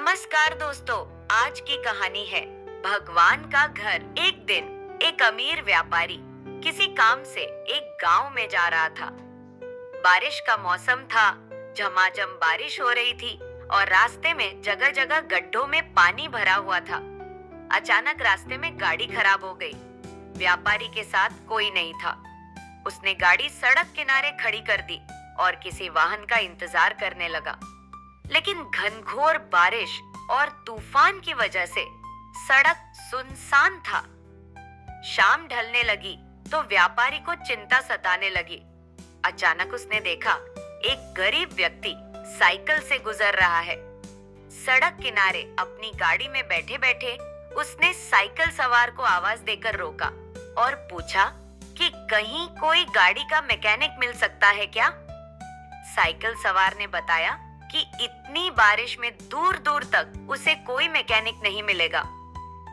नमस्कार दोस्तों, आज की कहानी है भगवान का घर। एक दिन एक अमीर व्यापारी किसी काम से एक गांव में जा रहा था। बारिश का मौसम था, झमाझम बारिश हो रही थी और रास्ते में जगह जगह गड्ढों में पानी भरा हुआ था। अचानक रास्ते में गाड़ी खराब हो गई। व्यापारी के साथ कोई नहीं था। उसने गाड़ी सड़क किनारे खड़ी कर दी और किसी वाहन का इंतजार करने लगा। लेकिन घनघोर बारिश और तूफान की वजह से सड़क सुनसान था। शाम ढलने लगी तो व्यापारी को चिंता सताने लगी। अचानक उसने देखा एक गरीब व्यक्ति साइकिल से गुजर रहा है। सड़क किनारे अपनी गाड़ी में बैठे बैठे उसने साइकिल सवार को आवाज देकर रोका और पूछा कि कहीं कोई गाड़ी का मैकेनिक मिल सकता है क्या। साइकिल सवार ने बताया कि इतनी बारिश में दूर दूर तक उसे कोई मैकेनिक नहीं मिलेगा।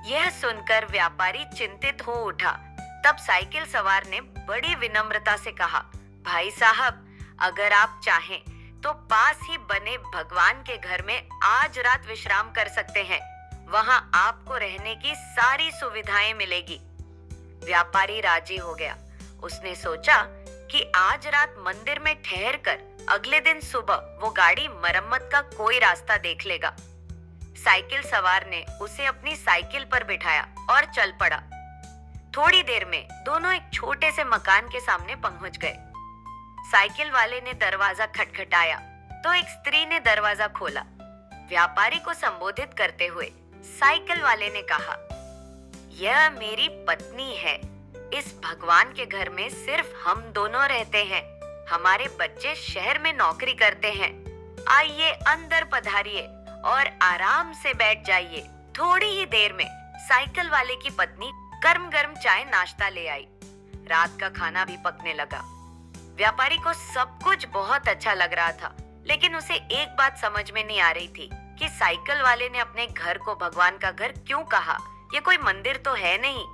यह सुनकर व्यापारी चिंतित हो उठा। तब साइकिल सवार ने बड़ी विनम्रता से कहा, भाई साहब, अगर आप चाहें तो पास ही बने भगवान के घर में आज रात विश्राम कर सकते हैं। वहां आपको रहने की सारी सुविधाएं मिलेगी। व्यापारी राजी हो गया। उसने सोचा कि आज रात मंदिर में ठहर कर अगले दिन सुबह वो गाड़ी मरम्मत का कोई रास्ता देख लेगा। साइकिल सवार ने उसे अपनी साइकिल पर बिठाया और चल पड़ा। थोड़ी देर में दोनों एक छोटे से मकान के सामने पहुंच गए। साइकिल वाले ने दरवाजा खटखटाया तो एक स्त्री ने दरवाजा खोला। व्यापारी को संबोधित करते हुए साइकिल वाले ने कहा, यह मेरी पत्नी है। इस भगवान के घर में सिर्फ हम दोनों रहते हैं। हमारे बच्चे शहर में नौकरी करते हैं। आइए अंदर पधारिए और आराम से बैठ जाइए। थोड़ी ही देर में साइकिल वाले की पत्नी गर्म गर्म चाय नाश्ता ले आई। रात का खाना भी पकने लगा। व्यापारी को सब कुछ बहुत अच्छा लग रहा था, लेकिन उसे एक बात समझ में नहीं आ रही थी कि साइकिल वाले ने अपने घर को भगवान का घर क्यों कहा। ये कोई मंदिर तो है नहीं।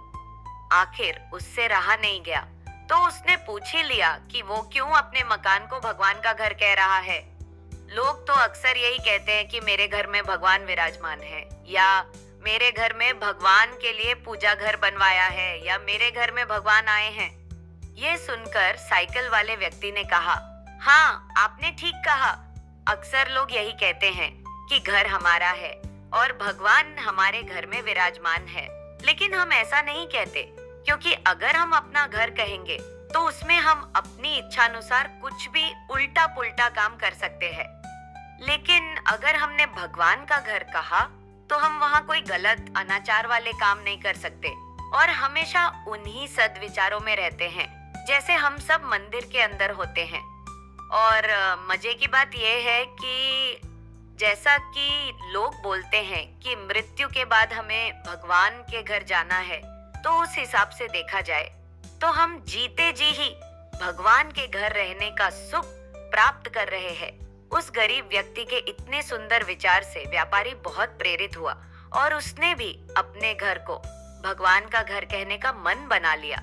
आखिर उससे रहा नहीं गया तो उसने पूछ ही लिया कि वो क्यों अपने मकान को भगवान का घर कह रहा है। लोग तो अक्सर यही कहते हैं कि मेरे घर में भगवान विराजमान है, या मेरे घर में भगवान के लिए पूजा घर बनवाया है, या मेरे घर में भगवान आए हैं। ये सुनकर साइकिल वाले व्यक्ति ने कहा, हाँ, आपने ठीक कहा। अक्सर लोग यही कहते हैं कि घर हमारा है और भगवान हमारे घर में विराजमान है, लेकिन हम ऐसा नहीं कहते, क्योंकि अगर हम अपना घर कहेंगे तो उसमें हम अपनी इच्छा अनुसार कुछ भी उल्टा पुल्टा काम कर सकते हैं। लेकिन अगर हमने भगवान का घर कहा तो हम वहाँ कोई गलत अनाचार वाले काम नहीं कर सकते और हमेशा उन्हीं सद्विचारों में रहते हैं जैसे हम सब मंदिर के अंदर होते हैं। और मजे की बात यह है कि जैसा कि लोग बोलते हैं कि मृत्यु के बाद हमें भगवान के घर जाना है, तो उस हिसाब से देखा जाए तो हम जीते जी ही भगवान के घर रहने का सुख प्राप्त कर रहे हैं। उस गरीब व्यक्ति के इतने सुंदर विचार से व्यापारी बहुत प्रेरित हुआ और उसने भी अपने घर को भगवान का घर कहने का मन बना लिया।